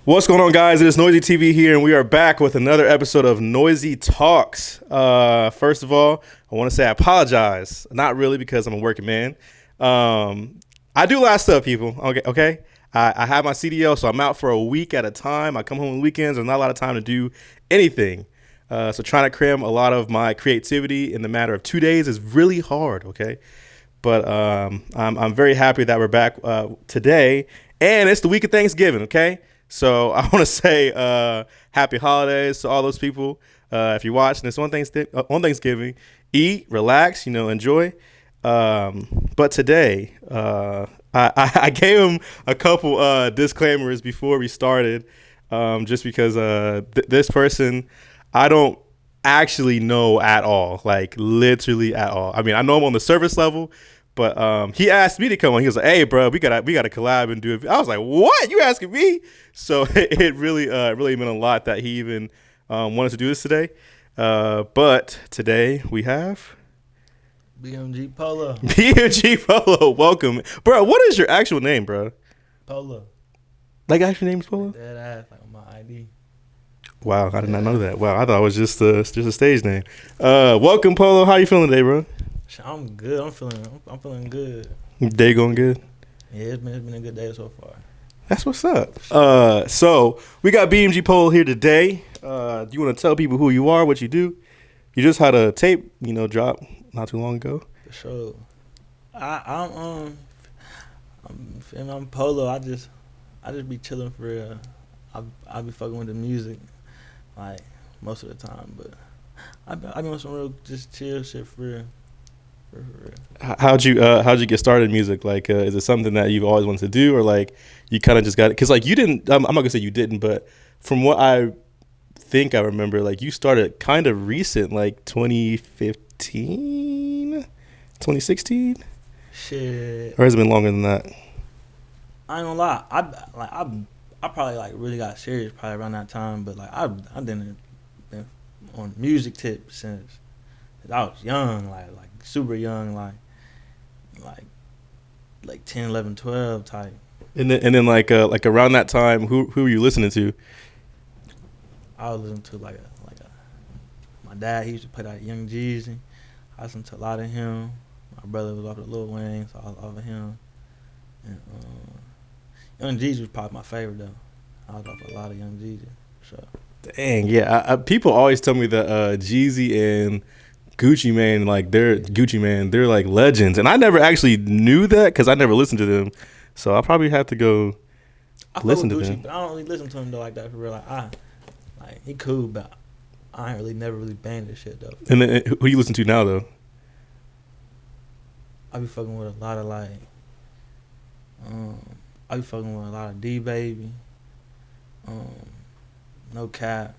What's going on, guys? It is Noiz.I TV here, and we are back with another episode of Noiz.I Talks. First of all, I want to say I apologize. Not really, because I'm a working man. I do a lot of stuff, people. Okay. I have my CDL, so I'm out for a week at a time. I come home on weekends. There's not a lot of time to do anything. So trying to cram a lot of my creativity in the matter of 2 days is really hard. Okay. But I'm very happy that we're back today, and it's the week of Thanksgiving. Okay. So I want to say happy holidays to all those people. If you're watching this on Thanksgiving, eat, relax, enjoy. But today, I gave him a couple disclaimers before we started, just because this person I don't actually know at all, like literally at all. I mean, I know him on the surface level. But he asked me to come on. He was like, "Hey, bro, we gotta collab and do it." I was like, "What? You asking me?" So it really meant a lot that he even wanted to do this today. But today we have BMG Polo. BMG Polo. Welcome, bro. What is your actual name, bro? Polo. Like, actual name is Polo? Dead ass, like on my ID. Wow, I did not know that. Wow, I thought it was just a stage name. Welcome, Polo. How you feeling today, bro? I'm good. I'm feeling good. Day going good? Yeah, it's been a good day so far. That's what's up. So we got BMG Polo here today. Do you want to tell people who you are, what you do? You just had a tape, drop not too long ago. For sure. I'm Polo. I just be chilling for real. I be fucking with the music, like most of the time, but I be on some real just chill shit for real. How'd you get started in music? Like, is it something that you've always wanted to do, or like you kind of just got it? Because like you didn't. I'm not gonna say you didn't, but from what I think I remember, like you started kind of recent, like 2015, 2016. Shit. Or has it been longer than that? I ain't gonna lie. I probably like really got serious probably around that time, but like I've been on music tip since I was young, like super young, like 10, 11, 12 type. And then like around that time, who were you listening to? I was listening to my dad. He used to play like Young Jeezy. I listened to a lot of him. My brother was off of Lil Wayne, so I was off of him. And Young Jeezy was probably my favorite though. I was off a lot of Young Jeezy, for sure. Dang, yeah. People always tell me that Jeezy and Gucci Mane, they're like legends, and I never actually knew that because I never listened to them. So I'll probably have to go listen to Gucci, them. But I don't really listen to him though like that for real. Like he cool, but I ain't never really banged this shit though. And then who you listen to now though? I be fucking with a lot of I be fucking with a lot of D Baby, No Cap,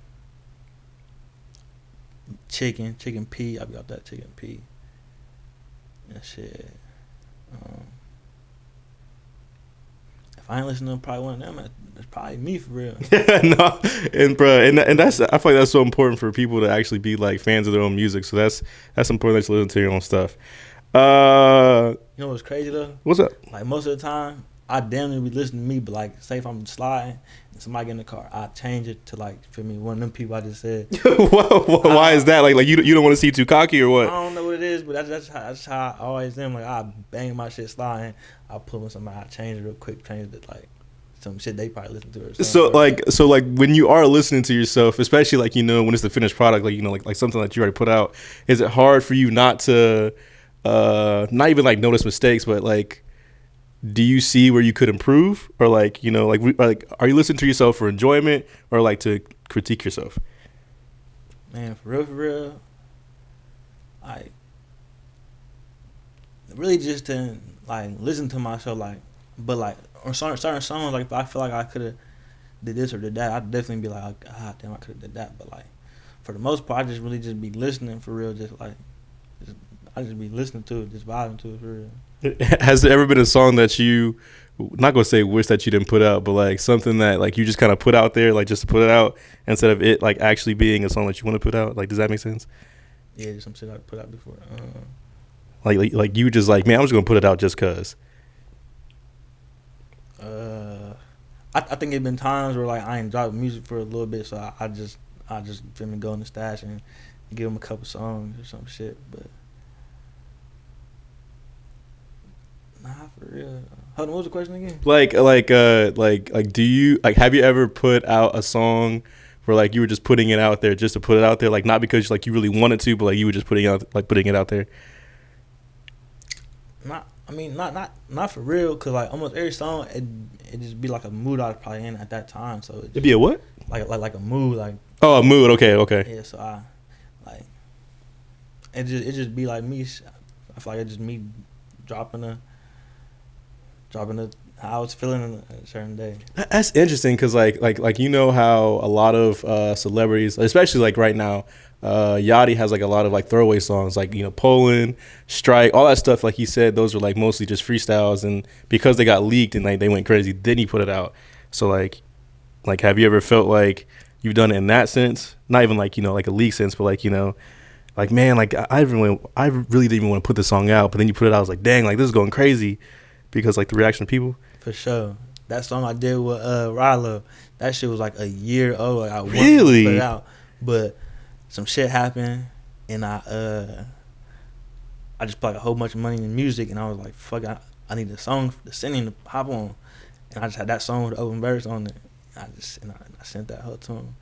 Chicken P. I be off that Chicken P. And shit. If I ain't listening to probably one of them, it's probably me for real. No, and bro, and that's, I feel like that's so important for people to actually be like fans of their own music. So that's important that you listen to your own stuff. You know what's crazy though? What's up? Like most of the time, I damn near be listening to me, but like say if I'm sliding and somebody get in the car, I change it to like for me one of them people I just said. Why is that? Like you don't want to see too cocky or what? I don't know what it is, but that's how I always am. Like I bang my shit sliding, I pull in somebody, I change it real quick, change it like some shit they probably listen to or something. So like when you are listening to yourself, especially like when it's the finished product, like something that you already put out, is it hard for you not to not even like notice mistakes, but like do you see where you could improve, or like are you listening to yourself for enjoyment or like to critique yourself? Man, for real, I really just to like listen to myself, like, but like on certain songs, like if I feel like I could have did this or did that, I'd definitely be like, ah, damn, I could have did that. But like for the most part, I just really just be listening for real, I just be listening to it, just vibing to it for real. Has there ever been a song that you, not gonna say wish that you didn't put out, but like something that like you just kind of put out there, like just to put it out instead of it like actually being a song that you want to put out? Like, does that make sense? Yeah, just some shit I put out before. Like you just like, man, I'm just gonna put it out just cause. I think it been times where like I ain't dropped music for a little bit, so I just feel me go in the stash and give them a couple songs or some shit. But nah, for real. Hold on, what was the question again? Like, do you like? Have you ever put out a song where like you were just putting it out there just to put it out there, like not because like you really wanted to, but like you were just putting it out there? Not for real, cause like almost every song it just be like a mood I was probably in at that time. So It'd be a what? like a mood, like Oh, a mood. Okay. yeah. So I like it just be like me. I feel like it's just me dropping how I was feeling on a certain day. That's interesting because like you know how a lot of celebrities, especially like right now, Yachty has like a lot of like throwaway songs, like, you know, Poland, Strike, all that stuff. Like he said, those were like mostly just freestyles, and because they got leaked and like they went crazy, then he put it out. So like have you ever felt like you've done it in that sense? Not even like, you know, like a leak sense, but like, you know, like, man, like I really didn't even want to put the song out, but then you put it out, I was like, dang, like this is going crazy because like the reaction of people. For sure. That song I did with Rilo, that shit was like a year old. Like I wanted Really? to put it out, but some shit happened, and I just put like a whole bunch of money in music, and I was like, fuck, I need a song for the singing to hop on, and I just had that song with the open verse on it. I sent that whole to him,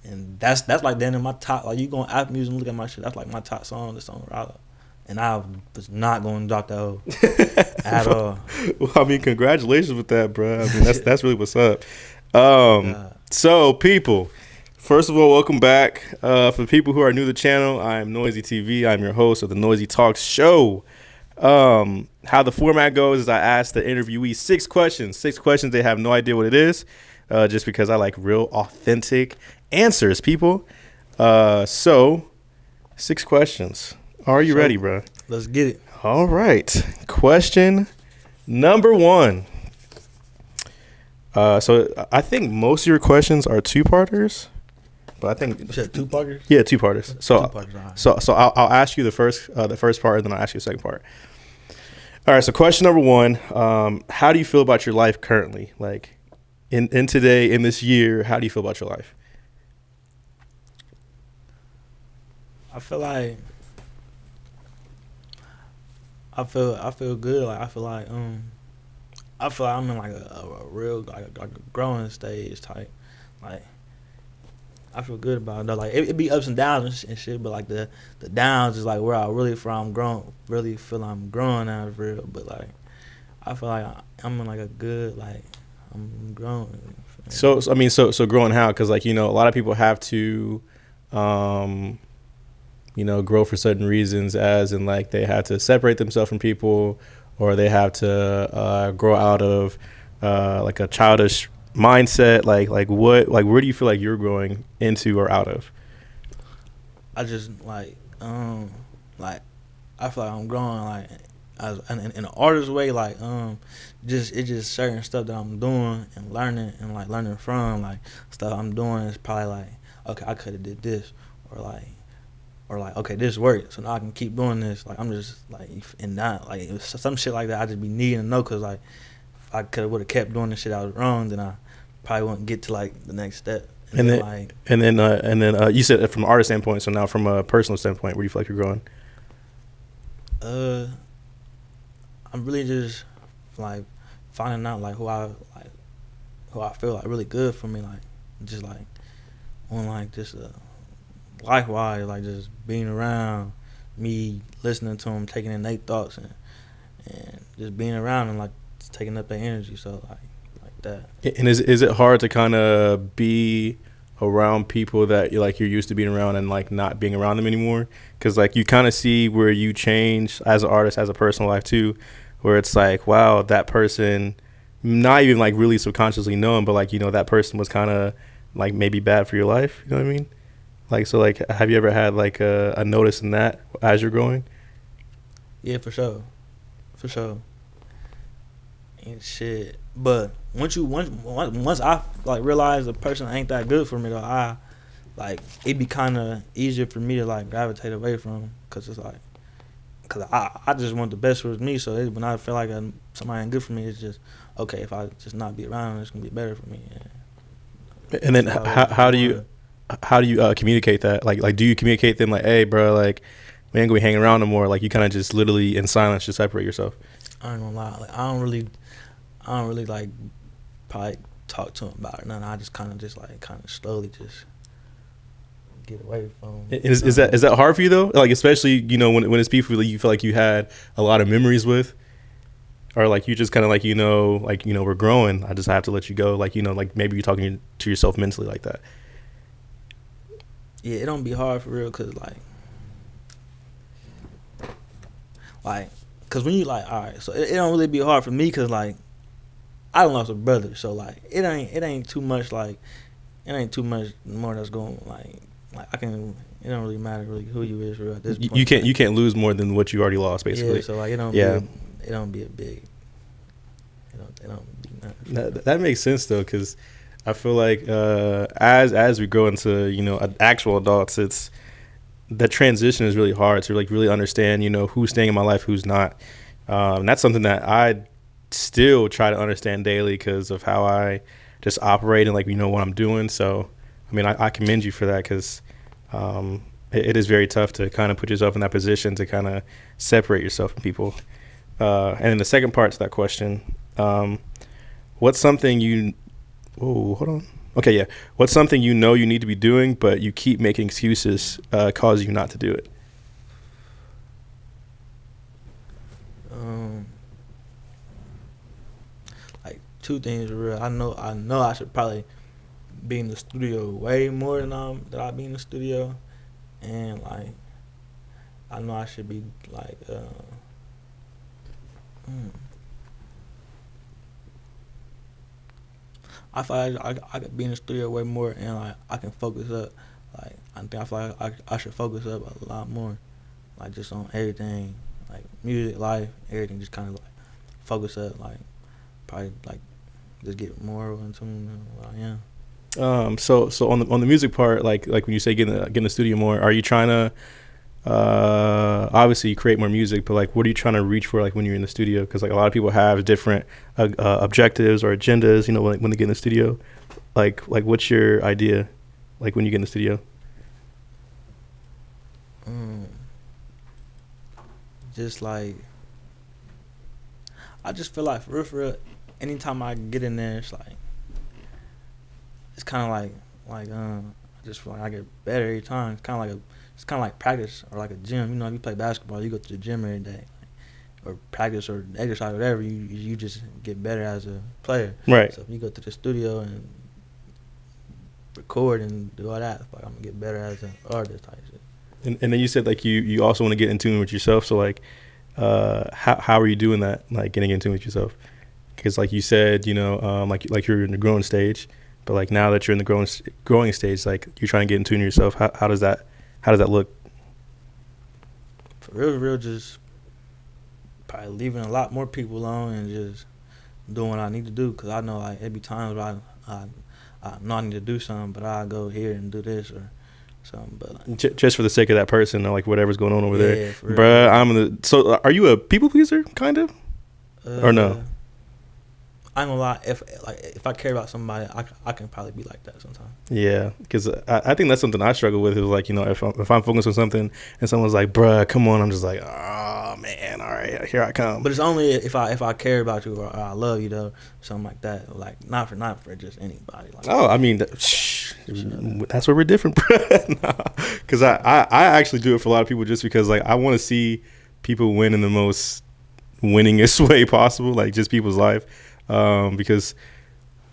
and that's like then in my top. Like you go on Apple Music and look at my shit, that's like my top song, the song with Rilo. And I was not going to drop that hoe at all. Well, I mean, congratulations with that, bro. I mean, that's really what's up. So, people, first of all, welcome back. For the people who are new to the channel, I am Noiz.I TV. I'm your host of the Noiz.I Talks show. How the format goes is I ask the interviewee 6 questions. 6 questions. They have no idea what it is, just because I like real, authentic answers, people. So, 6 questions. Are you ready, bro? Let's get it. All right. Question number 1. So I think most of your questions are 2-parters, but I think you said 2-parters. Yeah, 2-parters. So 2-parters, so I'll ask you the first part, and then I'll ask you the second part. All right. So question number 1: how do you feel about your life currently? Like in today, in this year, how do you feel about your life? I feel good. Like I feel like I'm in like a real like a growing stage type. Like I feel good about it though. Like it be ups and downs and shit, but like the downs is like where I really feel I'm growing out of real. But like I feel like I'm in like a good like I'm growing. So I mean, so growing how? Because like, you know, a lot of people have to you know, grow for certain reasons, as in like they have to separate themselves from people, or they have to grow out of like a childish mindset. Like where do you feel like you're growing into or out of? I just like I feel like I'm growing like as in an artist way, like just certain stuff that I'm doing and learning from like stuff I'm doing is probably like, okay, I could have did this, or like, okay, this worked, so now I can keep doing this. Like, I'm just, like, and not, like, it was some shit like that I just be needing to know, because, like, if I would have kept doing the shit I was wrong, then I probably wouldn't get to, like, the next step. And then you said from an artist standpoint, so now from a personal standpoint, where do you feel like you're growing? I'm really just, like, finding out, like, who I feel, like, really good for me, like, just, like, on, like, just, likewise, like just being around me, listening to them, taking in their thoughts, and just being around and like taking up their energy. So like that. And is it hard to kind of be around people that you're used to being around and like not being around them anymore? Because like you kind of see where you change as an artist, as a personal life too, where it's like, wow, that person, not even like really subconsciously knowing, but like, you know, that person was kind of like maybe bad for your life. You know what I mean? Like, so, like, have you ever had, like, a notice in that as you're growing? Yeah, for sure. And shit. But once I, like, realize a person ain't that good for me, though, it'd be kind of easier for me to, like, gravitate away from them. Because it's, like, because I just want the best for me. So when I feel like somebody ain't good for me, it's just, okay, if I just not be around, it's gonna be better for me. And then how do you communicate that? Like do you communicate them like, hey, bro, like we ain't gonna be hanging around no more? Like you kind of just literally in silence just separate yourself. I ain't gonna lie, like I don't really like probably talk to him about it. None. I just kind of slowly just get away from. Is that hard for you though? Like especially when it's people that you feel like you had a lot of memories with, or like you just kind of like we're growing. I just have to let you go. Like like maybe you're talking to yourself mentally like that. Yeah, it don't be hard for real, cause cause when you like, all right, so it don't really be hard for me, cause like I done lost a brother, so like it ain't too much like it ain't too much more that's going like I can. It don't really matter really who you is for real at this point. You can't lose more than what you already lost, basically. Yeah, so like it don't be a big. It don't be nothing. That makes sense though, because I feel like as we grow into actual adults, it's the transition is really hard to like really understand who's staying in my life, who's not. And that's something that I still try to understand daily because of how I just operate and like what I'm doing. So I mean I commend you for that, because it is very tough to kind of put yourself in that position to kind of separate yourself from people. And then the second part to that question, what's something what's something you need to be doing but you keep making excuses cause you not to do it? Like two things are real. I know I should probably be in the studio way more than I be in the studio, and like I know I should be like I feel like I could be in the studio way more, and like I can focus up. Like I feel like I should focus up a lot more, like just on everything, like music, life, everything. Just kind of like focus up, like probably like just get more in tune than what I am. So on the music part, like when you say get in the studio more, are you trying to obviously create more music, but like what are you trying to reach for like when you're in the studio? Because like a lot of people have different objectives or agendas when they get in the studio. Like what's your idea like when you get in the studio? Just like I just feel like for real, anytime I get in there, it's like it's kind of like I just feel like I get better every time. It's kind of like practice or like a gym. If you play basketball, you go to the gym every day, or practice or exercise, or whatever. You just get better as a player. Right. So if you go to the studio and record and do all that, like I'm gonna get better as an artist type shit. And then you said like you also want to get in tune with yourself. So like, how are you doing that? Like getting in tune with yourself? Because like you said, like you're in the growing stage, but like now that you're in the growing stage, like you're trying to get in tune with yourself. How does that look? For real, just probably leaving a lot more people alone and just doing what I need to do. Cause I know like it be times where I know I need to do something, but I go here and do this or something. But like, just for the sake of that person or like whatever's going on over there, for real. Bruh. So are you a people pleaser kind of, or no? I ain't gonna lie. If I care about somebody, I can probably be like that sometimes. Yeah, because I think that's something I struggle with. Is like if I'm focused on something and someone's like, "Bruh, come on," I'm just like, "Oh man, all right, here I come." But it's only if I care about you or I love you though, something like that. Like not for just anybody. Like, I mean, that's where we're different, bruh. Because I actually do it for a lot of people just because like I want to see people win in the most winningest way possible, like just people's life. Because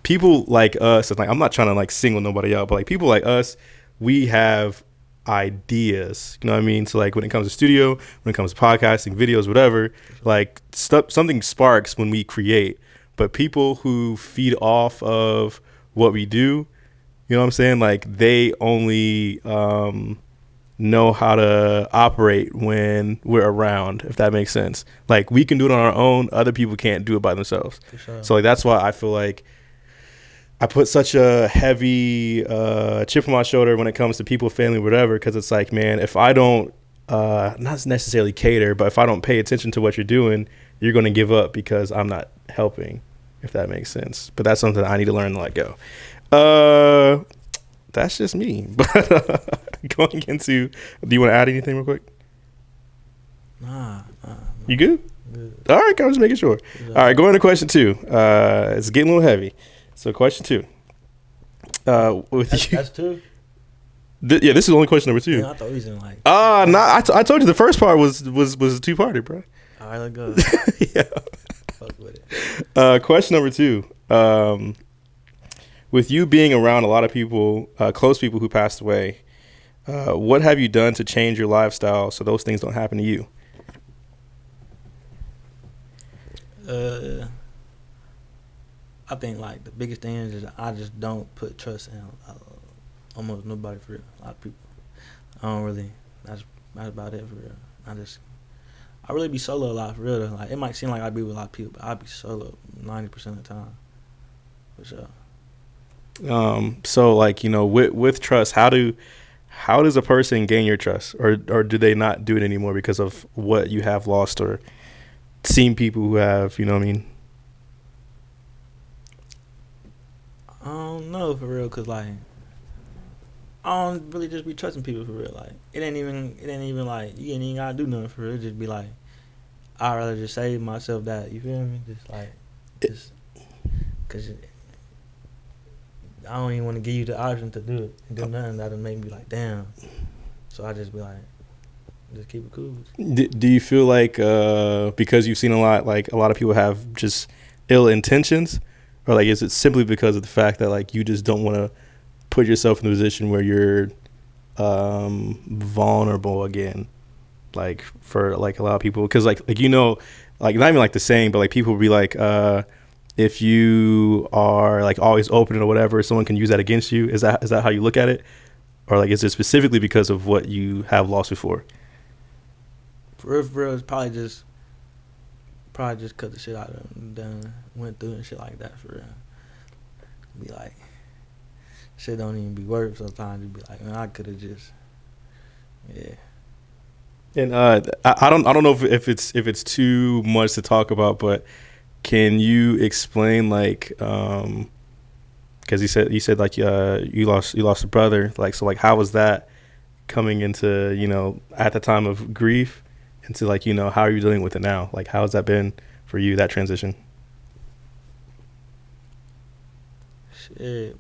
people like us, and like I'm not trying to like single nobody out, but like people like us, we have ideas, you know what I mean? So like when it comes to studio, when it comes to podcasting, videos, whatever, like something sparks when we create. But people who feed off of what we do, you know what I'm saying? Like they only know how to operate when we're around, if that makes sense. Like we can do it on our own, other people can't do it by themselves. For sure. So like that's why I feel like I put such a heavy chip on my shoulder when it comes to people, family, whatever, because it's like, man, if I don't not necessarily cater, but if I don't pay attention to what you're doing, you're going to give up because I'm not helping. if that makes sense. But that's something I need to learn to let go. That's just me. But going into, do you want to add anything real quick? Nah. You good? Good. All right, I was making sure. Good. All right, going to question 2. It's getting a little heavy. So question 2. That's 2? Yeah, this is only question number 2. Yeah, I thought we was in like. Nah, I told you the first part was a 2-parter, bro. All right, let's go. Yeah. Fuck with it. Question number 2. With you being around a lot of people, close people who passed away, what have you done to change your lifestyle so those things don't happen to you? I think like the biggest thing is I just don't put trust in almost nobody for real. A lot of people. I don't really. That's about it for real. I really be solo a lot for real. Though. Like it might seem like I be with a lot of people, but I be solo 90% of the time. For sure. So like, you know, with trust, how does a person gain your trust, or do they not do it anymore because of what you have lost or seen people who have, you know what I mean? I don't know for real, cause like I don't really just be trusting people for real. Like it ain't even like you ain't even gotta do nothing for real. It just be like I'd rather just save myself that. You feel me? Just cause I don't even want to give you the option to do it and do nothing that'll make me like damn. So I just be like, just keep it cool. Do you feel like because you've seen a lot of people have just ill intentions, or like is it simply because of the fact that like you just don't want to put yourself in a position where you're vulnerable again, like for like a lot of people? Because like you know, like not even like the saying, but like people will be like if you are like always open or whatever, someone can use that against you. Is that how you look at it, or like is it specifically because of what you have lost before? For real, it's probably just cut the shit out of them, done went through and shit like that for real. Be like, shit don't even be worth sometimes. You be like, man, I could have just, yeah. And I don't know if it's too much to talk about, but can you explain like because you said like you lost a brother, like, so like how was that coming into, you know, at the time of grief, into like, you know, how are you dealing with it now? Like how has that been for you, that transition? Shit,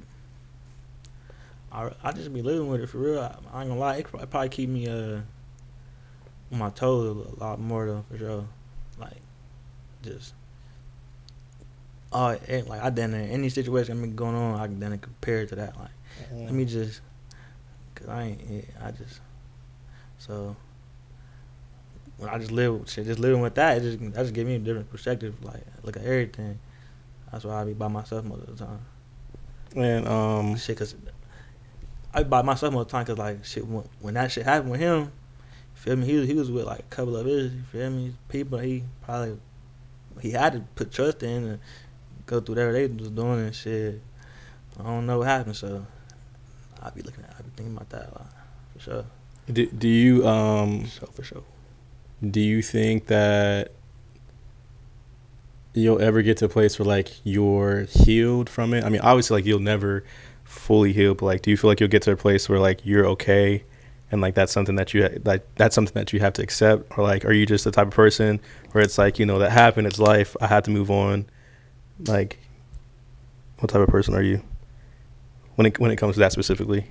I just be living with it for real. I ain't gonna lie, it probably keep me on my toes a lot more though, for sure. Like just like I done in any situation been going on, I can then compare it to that. Like let me just, cause so when I just live with shit, just living with that, that just give me a different perspective. Like look at everything. That's why I be by myself most of the time. And shit, cause I be by myself most of the time, cause like shit, when that shit happened with him, feel me? He was with like a couple of his, you feel me? People he had to put trust in and go through whatever they was doing and shit. I don't know what happened, so I be thinking about that a lot, for sure. Do you For sure. Do you think that you'll ever get to a place where like you're healed from it? I mean, obviously like you'll never fully heal, but like do you feel like you'll get to a place where like you're okay and like that's something that you have to accept? Or like are you just the type of person where it's like, you know, that happened, it's life, I had to move on? Like what type of person are you when it comes to that specifically?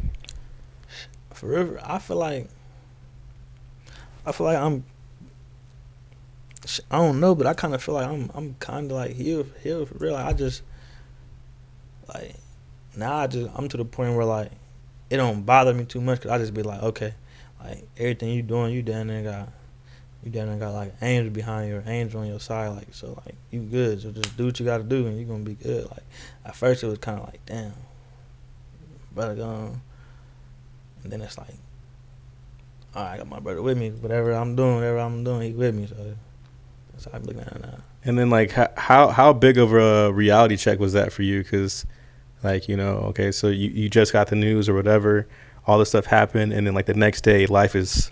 Forever, I feel like I'm, I don't know, but I kind of feel like I'm kind of like healed for real. Like I just like now I'm to the point where like it don't bother me too much, cause I just be like, okay, like everything you doing, you down there got like an angel behind you, or angel on your side, like so like you good, so just do what you gotta do and you gonna be good. Like at first it was kind of like damn, brother gone, and then it's like, all right, I got my brother with me, whatever I'm doing, he with me, so that's how I'm looking at it now. And then like how big of a reality check was that for you? Because like, you know, okay, so you just got the news or whatever, all this stuff happened, and then like the next day life is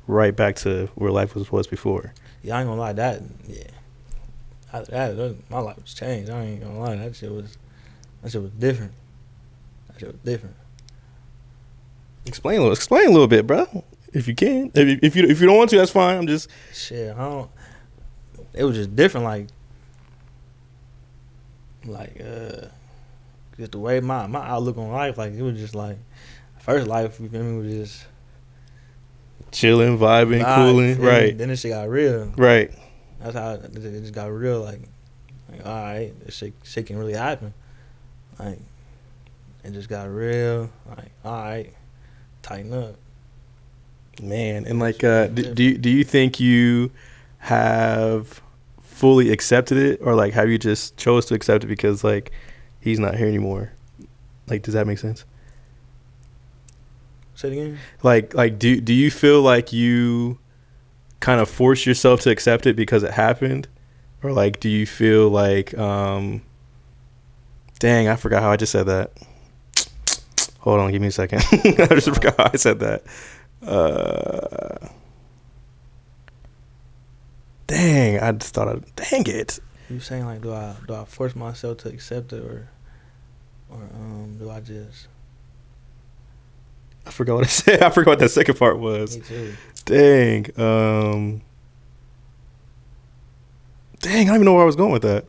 right back to where life was before. Yeah, I ain't gonna lie, that After that, my life was changed. I ain't gonna lie. That shit was different. That shit was different. Explain a little bit, bro, if you can. If you don't want to, that's fine. I'm just Shit, I don't. It was just different, just the way my outlook on life, like it was just like first life, you feel me, was just chilling, vibing, cooling, right? Then this shit got real. Right. That's how it just got real. Like all right, this shit can really happen. Like it just got real. Like all right, tighten up, man. And like, do you think you have fully accepted it, or like have you just chose to accept it because like he's not here anymore? Like, does that make sense? Say it again. Like, do you feel like you kind of force yourself to accept it because it happened, or like do you feel like dang, I forgot how I just said that. Hold on, give me a second. I just forgot how I said that. Dang, I just thought dang it. You saying like do I force myself to accept it or do I just? I forgot what I said. I forgot what that second part was. Me too. Dang. Dang, I don't even know where I was going with that.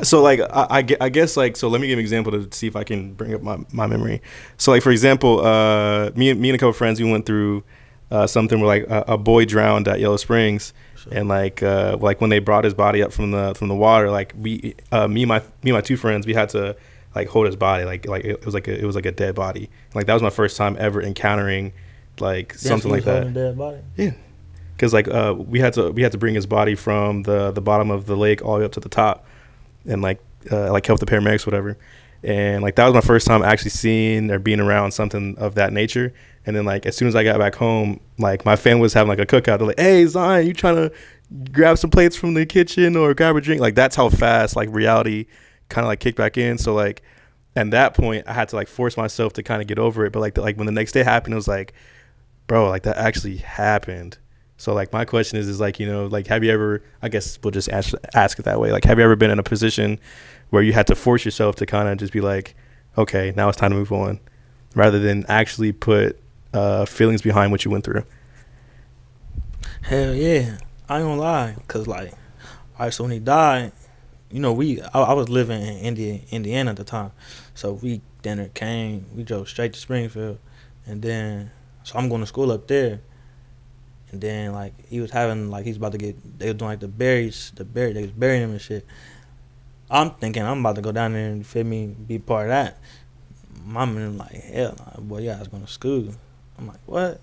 So like I guess like, so let me give an example to see if I can bring up my memory. So like for example, me and a couple of friends, we went through something where like a boy drowned at Yellow Springs, sure. And like when they brought his body up from the water, like me and my two friends, we had to like hold his body, like it was like a dead body. Like that was my first time ever encountering like something like that. Dead body? Yeah. Because like we had to bring his body from the bottom of the lake all the way up to the top, and like help the paramedics, whatever. And like that was my first time actually seeing or being around something of that nature. And then like as soon as I got back home, like my family was having like a cookout. They're like, "Hey Zion, you trying to grab some plates from the kitchen or grab a drink?" Like that's how fast like reality kind of like kicked back in. So like at that point, I had to like force myself to kind of get over it. But like when the next day happened, it was like, bro, like that actually happened. So like my question is like, you know, like have you ever, I guess we'll just ask it that way, like have you ever been in a position where you had to force yourself to kind of just be like, okay, now it's time to move on, rather than actually put feelings behind what you went through? Hell yeah, I ain't gonna lie, cause like, all right, so when he died, you know, I was living in Indiana at the time, so we drove straight to Springfield, and then so I'm going to school up there. And then like he was having like he's about to get, they were doing like they was burying him and shit. I'm thinking I'm about to go down there and feel me be part of that. My man like, hell nah, boy, yeah, I was going to school. I'm like, what?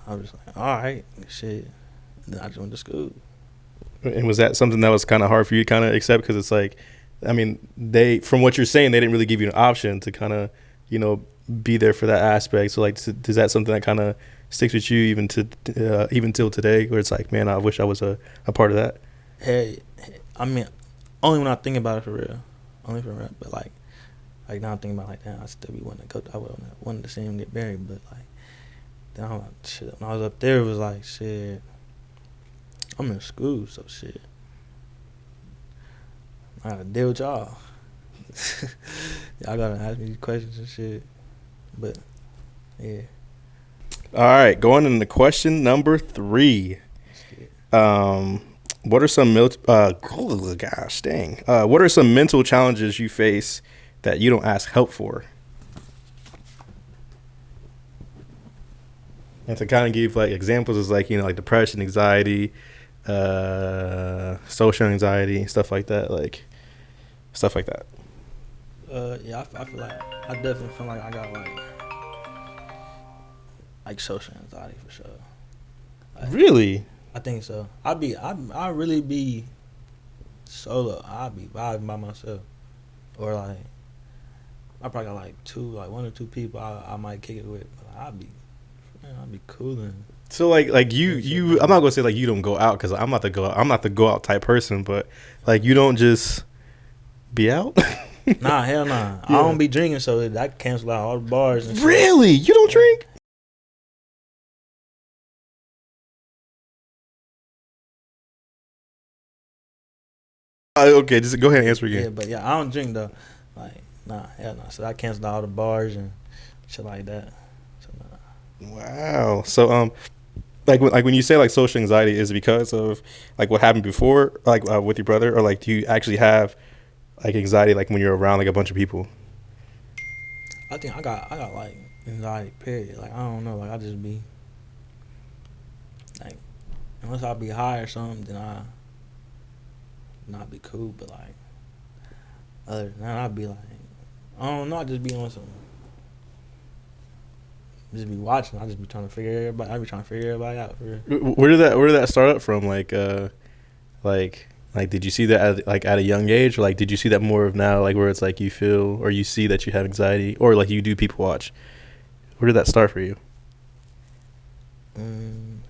I was like, all right, shit. And then I just went to school. And was that something that was kind of hard for you to kind of accept? Because it's like, I mean, from what you're saying, they didn't really give you an option to kind of, you know, be there for that aspect. So like, is that something that kind of sticks with you even till today, where it's like, man, I wish I was a part of that? Hey, I mean, only when I think about it for real, but like now I'm thinking about it like that, I still be wanting to go. I wanted to see him get buried, but like then I'm like, shit. When I was up there, it was like, shit, I'm in school, so shit, I gotta deal with y'all. Y'all gotta ask me these questions and shit, but yeah. All right, going into question number 3. What are some what are some mental challenges you face that you don't ask help for? And to kind of give like examples is like, you know, like depression, anxiety, social anxiety, stuff like that, Yeah, I feel like I definitely feel like I got like social anxiety for sure. Like, really? I think so. I really be solo. I be vibing by myself, or like I probably got like 1 or 2 people I might kick it with. But I be cooling. So like you I'm not gonna say like you don't go out, because I'm not the go out type person, but like you don't just be out. Nah, hell nah. Yeah. I don't be drinking, so that cancel out all the bars and shit. Really? You don't drink? Okay, just go ahead and answer Yeah, again. but yeah, I don't drink though. Like, nah, hell no. So I canceled all the bars and shit like that. So nah. Wow. So like when you say like social anxiety, is it because of like what happened before, like with your brother, or like do you actually have like anxiety like when you're around like a bunch of people? I think I got like anxiety. Period. Like I don't know. Like I just be like, unless I be high or something, then I not be cool. But like other than that, I'd be like, I don't know. I just be on some. Just be watching. I just be trying to figure everybody. I be trying to figure everybody out. For real. Where did that start up from? Like did you see that at a young age, or like did you see that more of now, like where it's like you feel or you see that you have anxiety, or like you do people watch? Where did that start for you? Mm,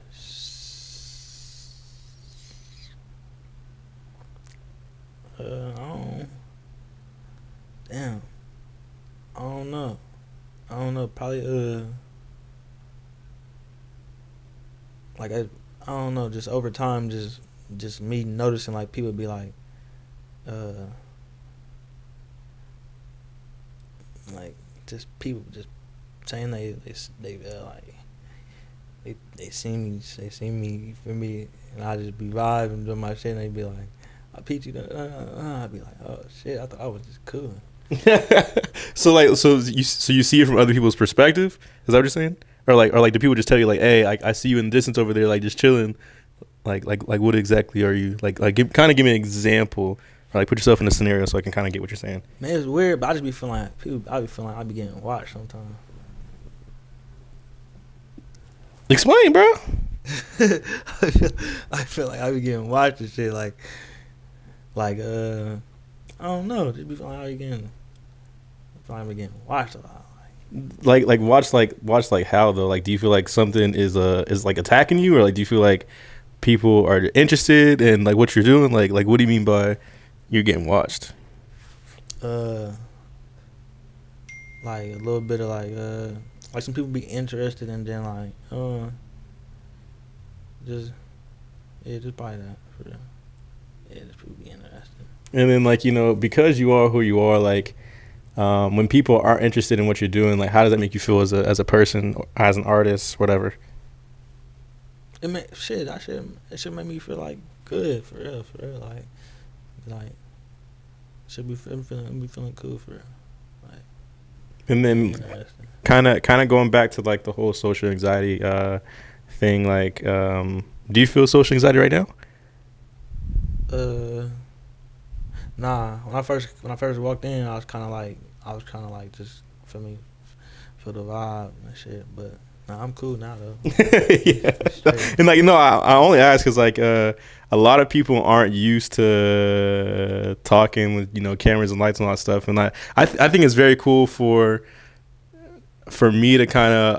I don't. Damn. I don't know. I don't know. Probably like I don't know. Just over time, just me noticing like people be like, uh, like just people just saying they like they see me, you feel me, and I just be vibing and doing my shit, and they be like, I peach you, I'd be like, oh shit, I thought I was just cool. So you see it from other people's perspective? Is that what you're saying? Or do people just tell you like, hey, I see you in the distance over there, like just chilling? Like what exactly are you kind of give me an example, or like put yourself in a scenario so I can kind of get what you're saying. Man, it's weird, but I just be feeling like people. I be feeling like I be getting watched sometimes. Explain, bro. I feel like I be getting watched and shit. Like I don't know. Just be feeling like I be getting. I feel like I be getting watched a lot. Watch like how though? Like, do you feel like something is like attacking you, or like do you feel like people are interested in like what you're doing? Like what do you mean by you're getting watched? Like a little bit of like some people be interested and then like just just probably that for real. Yeah, just people be interested. And then like because you are who you are, like when people are interested in what you're doing, like how does that make you feel as a person, or as an artist, whatever? It should make me feel like good for real, like should be feeling cool for real. Like, And then kind of going back to like the whole social anxiety thing, like do you feel social anxiety right now? Nah. When I first walked in, I was kind of like just feel the vibe and shit. But nah, I'm cool now though. Yeah. And like I only ask because like a lot of people aren't used to talking with cameras and lights and all that stuff, and I think it's very cool for me to kind of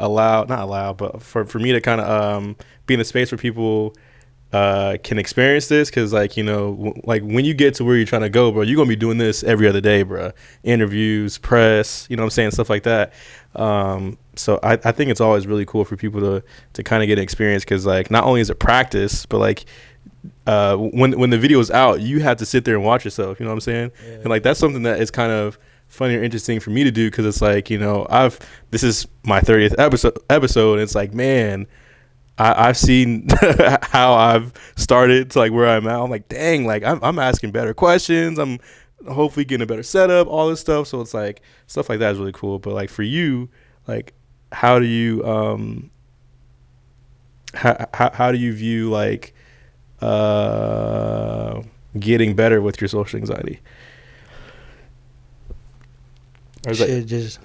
not allow, but for me to kind of be in a space where people can experience this, because like like when you get to where you're trying to go, bro, you're gonna be doing this every other day, bro. Interviews, press, what I'm saying, stuff like that. So I think it's always really cool for people to kind of get an experience, because like not only is it practice, but like when the video is out, you have to sit there and watch yourself, you know what I'm saying? Yeah. And like that's something that is kind of funny or interesting for me to do, because it's like this is my 30th episode, and it's like, man, I've seen how I've started to like where I'm at. I'm like, dang, like I'm asking better questions. I'm hopefully getting a better setup, all this stuff. So it's like stuff like that is really cool. But like for you, like how do you how do you view like getting better with your social anxiety? Or is shit, just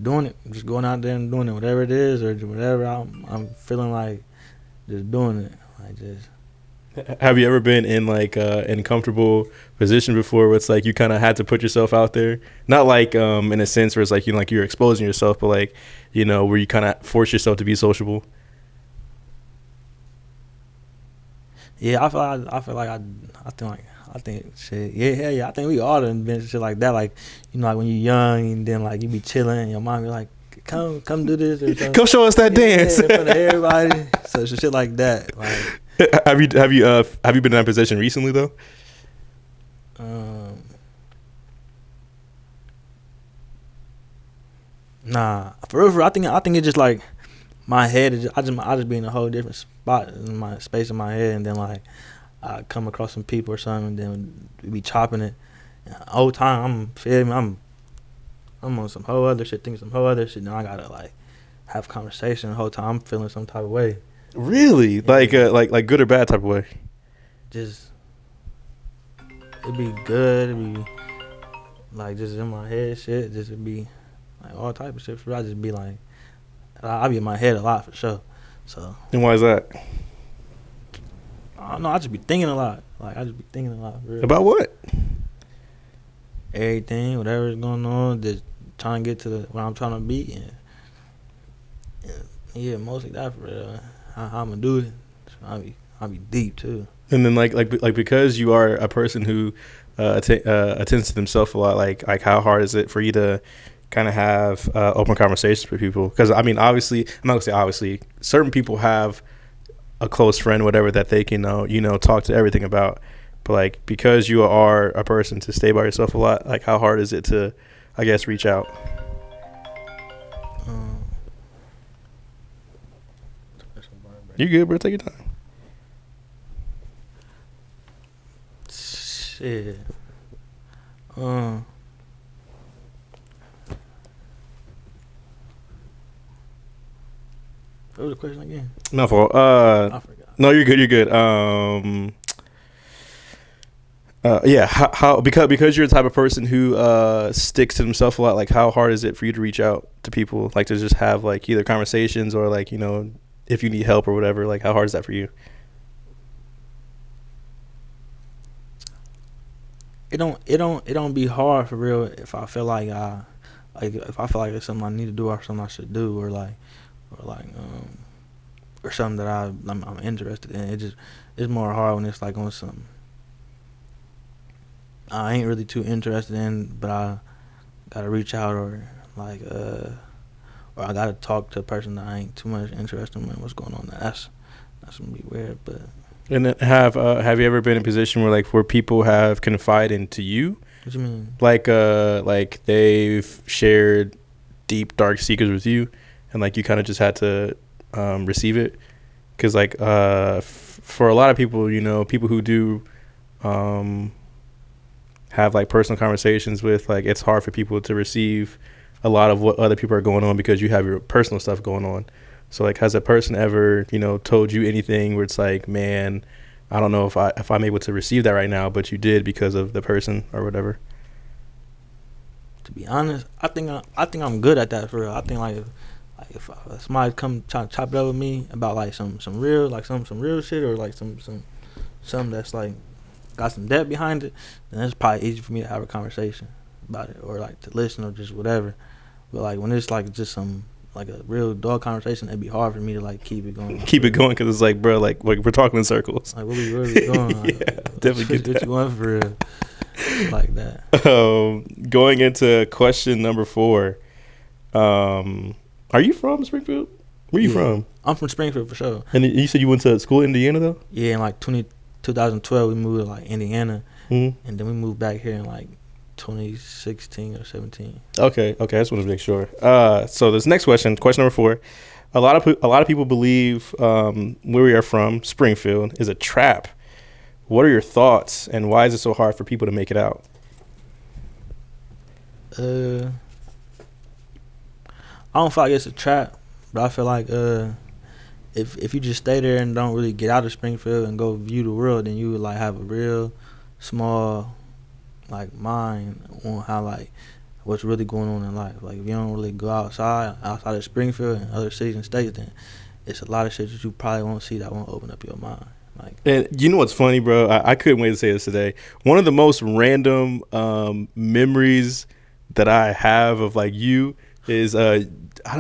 doing it, just going out there and doing it, whatever it is or whatever I'm feeling like, just doing it, like just. Have you ever been in like an uncomfortable position before, where it's like you kind of had to put yourself out there? Not like in a sense where it's like like you're exposing yourself, but like where you kind of force yourself to be sociable. Yeah, I think shit. Yeah, hell yeah. I think we all done been shit like that. Like, like when you're young and then like you be chilling and your mom be like, come do this or something. Come show us that dance in front of everybody. So shit like that. Like, have you been in that position recently though? Nah, for real, I think it's just like my head is I just be in a whole different spot in my space in my head, and then like I come across some people or something, and then we be chopping it. And the whole time I'm on some whole other shit, thinking some whole other shit. Now I gotta like have conversation the whole time. I'm feeling some type of way. Really? Yeah. Like good or bad type of way? Just it'd be good. It'd be like just in my head shit. Just it'd be like all type of shit. For real. I just be like I be in my head a lot for sure. So. And why is that? I don't know. I just be thinking a lot. Like I just be thinking a lot. For real. About what? Everything, whatever's going on, just trying to get to where I'm trying to be, and yeah, mostly that for real. How I'm gonna do it. So I be deep too. And then like because you are a person who attends to themselves a lot, like how hard is it for you to kind of have open conversations with people? Because I mean, obviously, I'm not gonna say obviously, certain people have a close friend, whatever, that they can talk to everything about. But like because you are a person to stay by yourself a lot, like how hard is it to, I guess, reach out? You good, bro? Take your time. Shit. What was the question again? No fault. I forgot. No, you're good. You're good. Yeah. How because you're the type of person who sticks to himself a lot. Like, how hard is it for you to reach out to people? Like, to just have like either conversations or like if you need help or whatever. Like, how hard is that for you? It don't be hard for real if I feel like if I feel like it's something I need to do or something I should do or something that I'm interested in. It's more hard when it's like on something I ain't really too interested in, but I gotta reach out or I gotta talk to a person that I ain't too much interested in what's going on. That's gonna be weird, but. And then have you ever been in a position where people have confided into you? What you mean? Like they've shared deep dark secrets with you, and like you kind of just had to receive it, because like for a lot of people, people who do have like personal conversations with, like, it's hard for people to receive a lot of what other people are going on because you have your personal stuff going on. So like, has a person ever told you anything where it's like, man, I don't know if I'm able to receive that right now, but you did because of the person or whatever? To be honest, I think I'm good at that for real. I think like if somebody come chop it up with me about like some real like some real shit or like something that's like got some depth behind it, then it's probably easy for me to have a conversation about it or like to listen or just whatever. But like when it's like just some like a real dog conversation, it'd be hard for me to like keep it going. Keep it going, because it's like, bro, like we're talking in circles. Like what we really doing? Yeah, like, definitely get what you want for real? Like that. Going into question number 4, are you from Springfield? Where you from? I'm from Springfield for sure. And you said you went to school in Indiana though? Yeah, in like 2012 we moved to like Indiana, and then we moved back here in like 2016 or 17. Okay, I just want to make sure. So this next question number 4, a lot of people believe where we are from, Springfield, is a trap. What are your thoughts, and why is it so hard for people to make it out? I don't feel like it's a trap, but I feel like if you just stay there and don't really get out of Springfield and go view the world, then you would like have a real small like mind on how like what's really going on in life. Like if you don't really go outside of Springfield and other cities and states, then it's a lot of shit that you probably won't see that won't open up your mind. Like, and you know what's funny, bro? I couldn't wait to say this today. One of the most random memories that I have of like you is I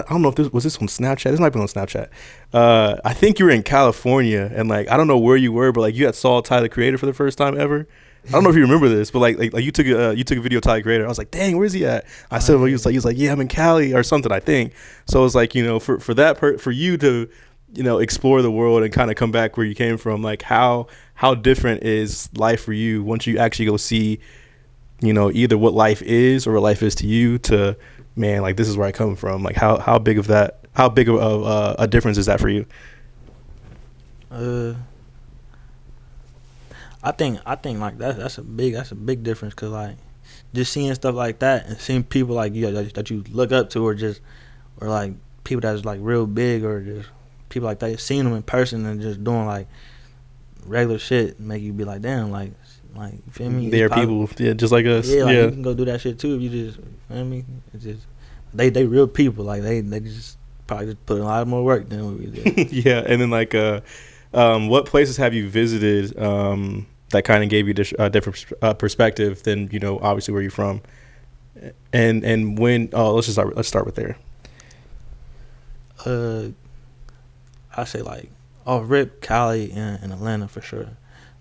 don't know if this was on Snapchat. This might be on Snapchat. I think you were in California, and like I don't know where you were, but like you had saw Tyler, the Creator, for the first time ever. I don't know if you remember this, but like you took a video of Tyler, the Creator. I was like, dang, where's he at? I said, well, he was like, yeah, I'm in Cali or something, I think. So it was like, for you to explore the world and kind of come back where you came from, like how different is life for you once you actually go see, either what life is or what life is to you, to, man, like this is where I come from. Like how big of a difference is that for you? I think like that's a big difference, cause like just seeing stuff like that and seeing people like you that you look up to, or like people that's like real big, or just people like that, seeing them in person and just doing like regular shit make you be like, damn, like you feel me? There are people, just like us. Yeah, like you can go do that shit too if you just, you feel me? It's just they real people, like they just probably just put in a lot more work than what we did. Yeah, and then like what places have you visited that kind of gave you a different perspective than obviously where you're from, and when? Oh, let's start with there. I say like rip Cali and Atlanta for sure.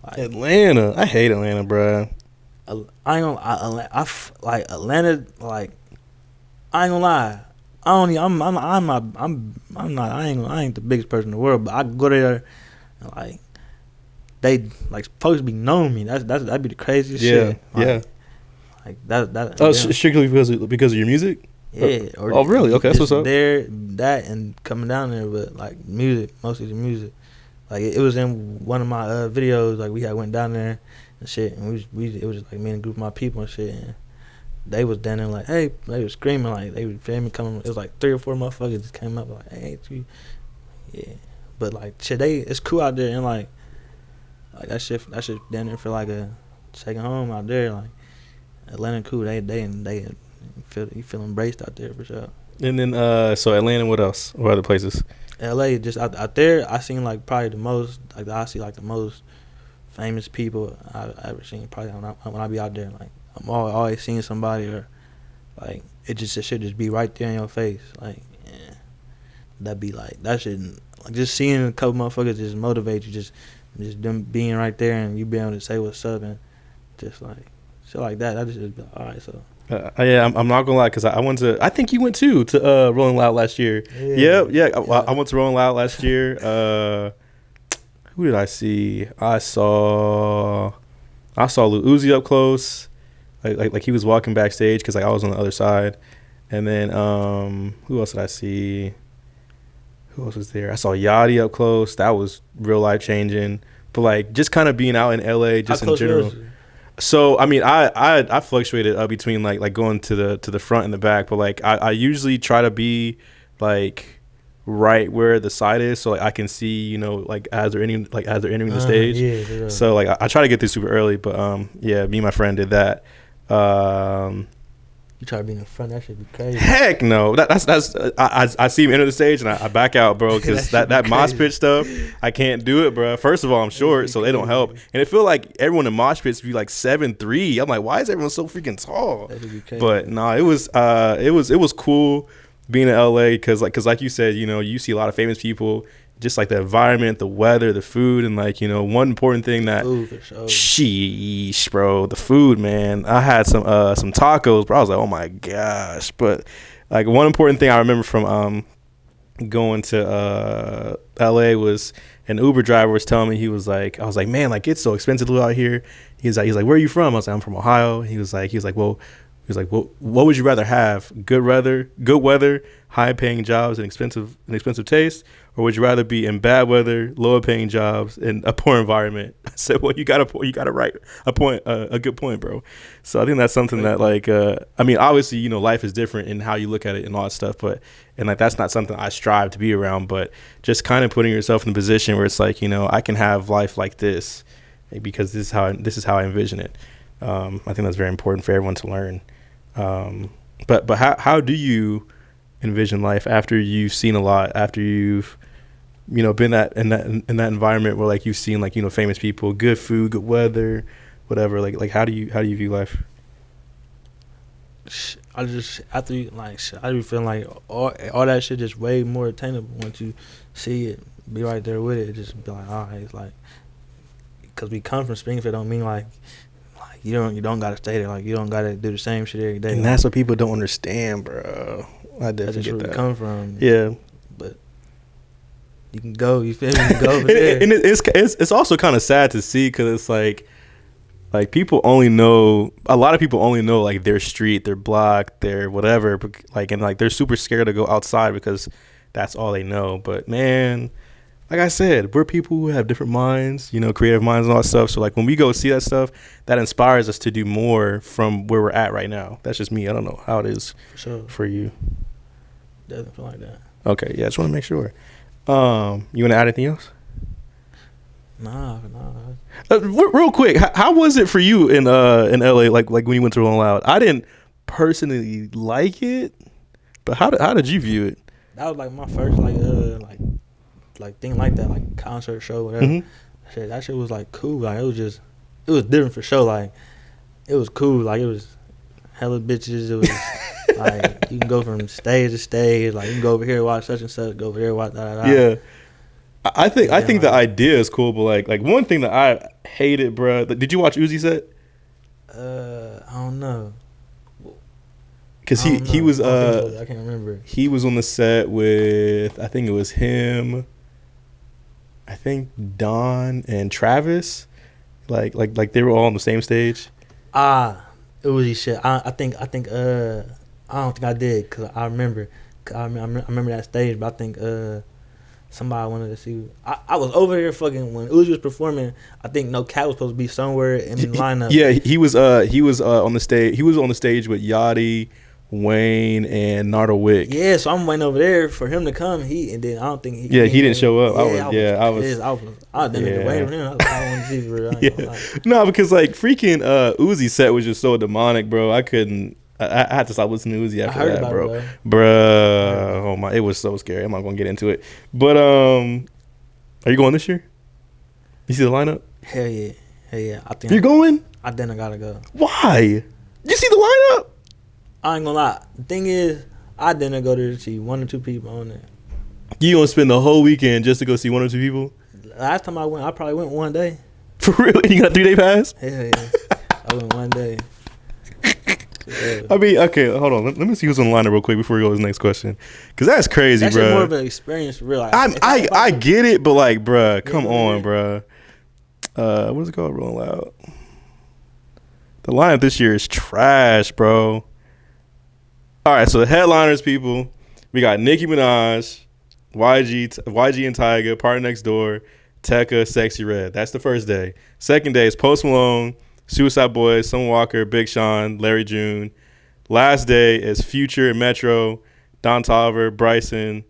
Like, Atlanta, I hate Atlanta, bro. I ain't gonna. Like Atlanta. Like I ain't gonna lie. I ain't the biggest person in the world, but I go there and like they like supposed to be knowing me. That'd be the craziest shit. Like, like that. Oh, strictly because of your music. Yeah. Oh, really? Okay, that's what's up. There, that and coming down there, but like music, mostly the music. Like it was in one of my videos. Like we had went down there and shit, and it was just like me and a group of my people and shit. And they was down there like, hey, they was screaming like they was family coming. It was like 3 or 4 motherfuckers just came up like, hey, you, yeah. But like shit, it's cool out there, and like that shit down there for like a second home out there. Like Atlanta cool. They feel embraced out there for sure. And then so Atlanta, what else? What other places? LA, just out there, I seen like probably the most, like I see like the most famous people I've ever seen. Probably when I be out there, like I'm always seeing somebody, or like it should just be right there in your face. Like yeah, that should, like just seeing a couple motherfuckers just motivate you, just them being right there and you being able to say what's up and just like shit like that. I just be like, all right, so. Yeah, I'm not gonna lie, because I went to. I think you went too to Rolling Loud last year. Yeah. I went to Rolling Loud last year. Who did I see? I saw Lil Uzi up close. Like he was walking backstage because like I was on the other side, and then who else did I see? Who else was there? I saw Yachty up close. That was real life changing. But like just kind of being out in LA, just in general. So I mean, I fluctuated between like going to the front and the back, but like I usually try to be like right where the side is, so like I can see like as they're entering the stage. Yeah. So like I try to get there super early, but yeah, me and my friend did that. You try to be in the front, that should be crazy. Heck no, that's I see him enter the stage and I back out, bro, because that mosh pit stuff, I can't do it, bro. First of all, I'm short, so they don't help, and it feel like everyone in mosh pits be like 7'3". I'm like, why is everyone so freaking tall? But no, it was cool being in LA, because like you said, you see a lot of famous people. Just like the environment, the weather, the food, and like one important thing that sheesh, bro, the food, man. I had some tacos, bro. I was like, oh my gosh. But like one important thing I remember from going to LA was an Uber driver was telling me, I was like, man, like it's so expensive to live out here. He's like, where are you from? I was like, I'm from Ohio. He was like, well, what would you rather have? Good weather, high paying jobs, and expensive taste, or would you rather be in bad weather, lower paying jobs, and a poor environment? I said, well, you got to write a good point, bro. So I think that's something that like I mean, obviously life is different in how you look at it and all that stuff, and like that's not something I strive to be around, but just kind of putting yourself in a position where it's like I can have life like this because this is how I envision it. I think that's very important for everyone to learn. But how do you envision life after you've seen a lot, after you've been in that environment where like you've seen like famous people, good food, good weather, whatever, like how do you view life? I just I do feel like all that shit just way more attainable once you see it, be right there with it. Just be like, all right, it's like, because we come from Springfield, don't mean like you don't gotta stay there. Like you don't gotta do the same shit every day. And that's what people don't understand, bro. I definitely get that. Where we come from. Yeah. But you can go. You feel me? You can go over there. And it's also kind of sad to see because it's like people only know, a lot of people only know like their street, their block, their whatever, like, and like they're super scared to go outside because that's all they know. But man, like I said, we're people who have different minds, you know, creative minds and all that stuff. So like when we go see that stuff, that inspires us to do more from where we're at right now. That's just me. I don't know how it is For sure. for you. Doesn't feel like that. Okay, yeah, just want to make sure. You want to add anything else? Nah. Real quick, how was it for you in LA? Like when you went to Rolling Loud? I didn't personally like it, but how did you view it? That was like my first like thing like that, like concert show, whatever. Mm-hmm. That shit was like cool. Like it was different for sure. Like it was cool. Like it was hella bitches. It was like you can go from stage to stage. Like you can go over here watch such and such. Go over here watch that. Yeah. I think the idea is cool, but like one thing that I hated, bro. Did you watch Uzi set? I don't know. Cause he was I can't remember. He was on the set with, I think it was him, I think Don and Travis, like they were all on the same stage. Uzi shit. I think I don't think I did because I remember that stage, but I think somebody wanted to see. I was over here fucking when Uzi was performing. I think No Cat was supposed to be somewhere in the lineup. Yeah, he was on the stage. He was on the stage with Yachty, Wayne, and Nardo Wick. Yeah, so I'm waiting over there for him to come. And then I don't think he didn't show up. I was waiting for him. I want to see for real. No, because like freaking Uzi set was just so demonic, bro. I couldn't. I had to stop listening to Uzi after that, bro. Bruh, oh my, it was so scary. I'm not gonna get into it. But are you going this year? You see the lineup? Hell yeah. I think you're going. I then I gotta go. Why? You see the lineup? I ain't gonna lie. The thing is, I didn't go there to see 1 or 2 people on there. You gonna spend the whole weekend just to go see 1 or 2 people? Last time I went, I probably went one day. For real? You got a 3-day pass? Hell yeah. I went one day. Yeah. I mean, okay, hold on. Let me see who's on the lineup real quick before we go to the next question. Because that's crazy, that's bro. That's more of an experience for real. Like, I get it, but like, bruh, come on, bruh. What is it called? Rolling Loud. The lineup this year is trash, bro. All right, so the headliners, people. We got Nicki Minaj, YG and Tyga, Party Next Door, Tekka, Sexy Red. That's the first day. Second day is Post Malone, Suicide Boys, Summer Walker, Big Sean, Larry June. Last day is Future and Metro, Don Toliver, Bryson,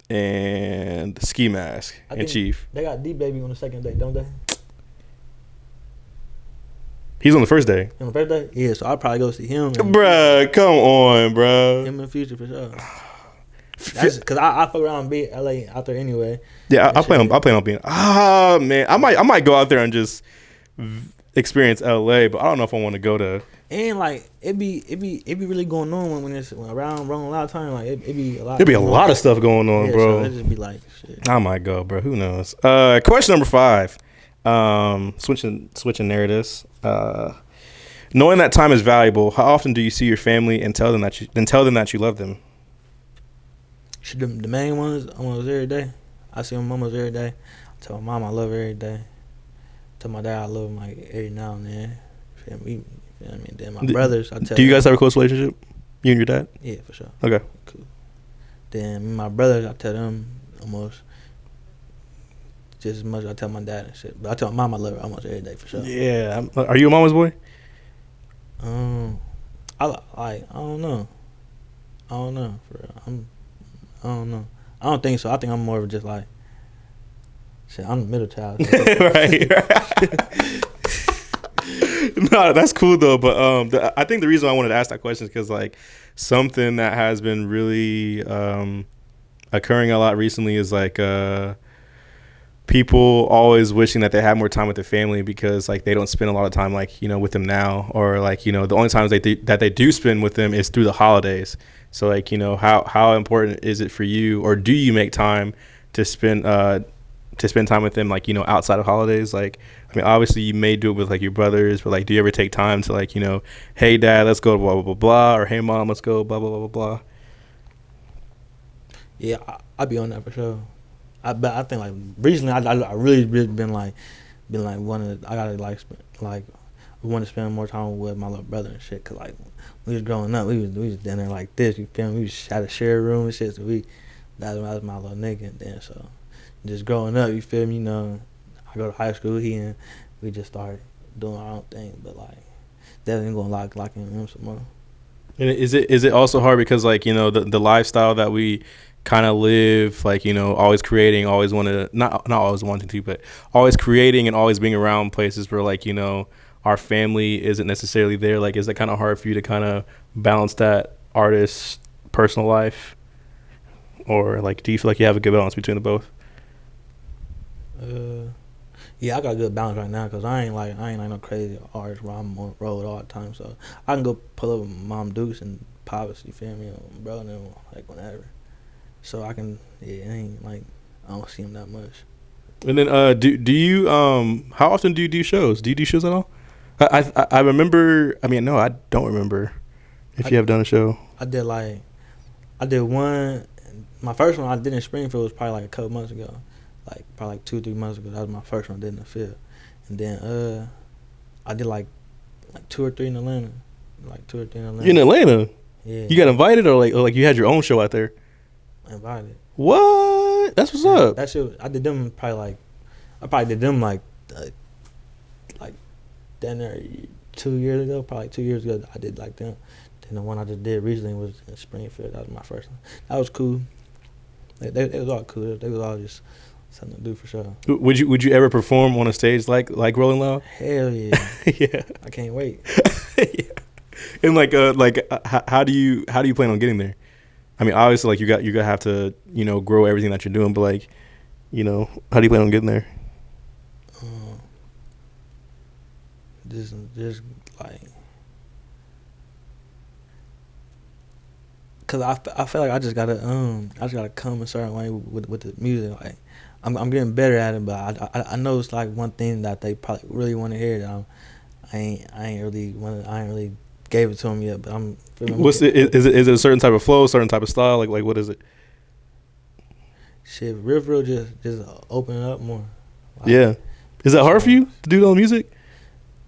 and Ski Mask and Chief. They got D-Baby on the second day, don't they? He's on the first day. On the first day? Yeah, so I'll probably go see him. Bruh, come on, bruh. Him in the Future for sure. Because I fuck around and be LA out there anyway. Yeah, I plan on being. Man, I might go out there and just experience LA, but I don't know if I want to go to. And like it be really going on when it's around a lot of time. Like it be a lot. There'd be a lot of stuff going on, bro. So it just be like shit. I might go, bro. Who knows? Question number 5. Switching narratives. Knowing that time is valuable, how often do you see your family and tell them that you love them? The main ones almost every day. I see my almost every day. I tell my mom I love her every day. Tell my dad I love him like every now and then. Feel me? Then my brothers, I tell. Do you guys have a close relationship? You and your dad? Yeah, for sure. Okay. Cool. Then my brothers, I tell them almost just as much as I tell my dad and shit. But I tell my mom I love her almost every day for sure. Yeah. Are you a mama's boy? I don't know. For real. I don't know. I don't think so. I think I'm more of just like shit. I'm the middle child. Right. No, that's cool though. But I think the reason I wanted to ask that question is because like something that has been really occurring a lot recently is like people always wishing that they had more time with their family because like they don't spend a lot of time like with them now, or like the only times that they do spend with them is through the holidays. So like how important is it for you, or do you make time to spend time with them like outside of holidays? Like I mean obviously you may do it with like your brothers, but like do you ever take time to like hey dad, let's go blah blah blah blah, or hey mom, let's go blah blah blah blah blah? Yeah, I be on that for sure. But I think like recently, I really been like wanting to, I gotta like want to spend more time with my little brother and shit. Cause like we was growing up, we was down there like this. You feel me? We was had a shared room and shit. So that was my little nigga. And then so just growing up, you feel me? You know, I go to high school. And we just started doing our own thing. But like definitely gonna lock in him some more. And is it also hard because like, you know, the lifestyle that we kind of live, like, you know, always creating, always want to not always wanting to, but always creating and always being around places where like, you know, our family isn't necessarily there. Like, is it kind of hard for you to kind of balance that artist's personal life, or like do you feel like you have a good balance between the both? Yeah, I got a good balance right now because I ain't like no crazy artist where I'm on the road all the time. So I can go pull up with Mom Dukes and Pops, you feel me, or bro, and then like whenever. So I can, yeah, I ain't like, I don't see him that much. And then do you how often do you do shows? Do you do shows at all? I remember. I mean, no, I don't remember if you have done a show. I did one. My first one I did in Springfield was probably like a couple months ago, like probably like 2-3 months ago. That was my first one I did in the field, and then I did like 2 or 3 in Atlanta, like 2 or 3 in Atlanta. You in Atlanta? Yeah. You got invited, or like you had your own show out there? Invited. What? That's what's up. That shit. I did them probably did them like down there 2 years ago. Probably 2 years ago I did like them. Then the one I just did recently was in Springfield. That was my first one. That was cool. They was all cool. They was all just something to do for sure. Would you ever perform on a stage like Rolling Loud? Hell yeah. Yeah. I can't wait. Yeah. And how do you plan on getting there? I mean, obviously, like you got to have to, you know, grow everything that you're doing, but like, you know, how do you plan on getting there? Just like, cause I feel like I just gotta come a certain way with the music. Like, I'm getting better at it, but I know it's like one thing that they probably really want to hear that I ain't really gave it to them yet. But I'm feeling. Is it a certain type of flow, certain type of style? Like what is it? Shit, real just open it up more. Like, yeah. Is that hard for you to do all music?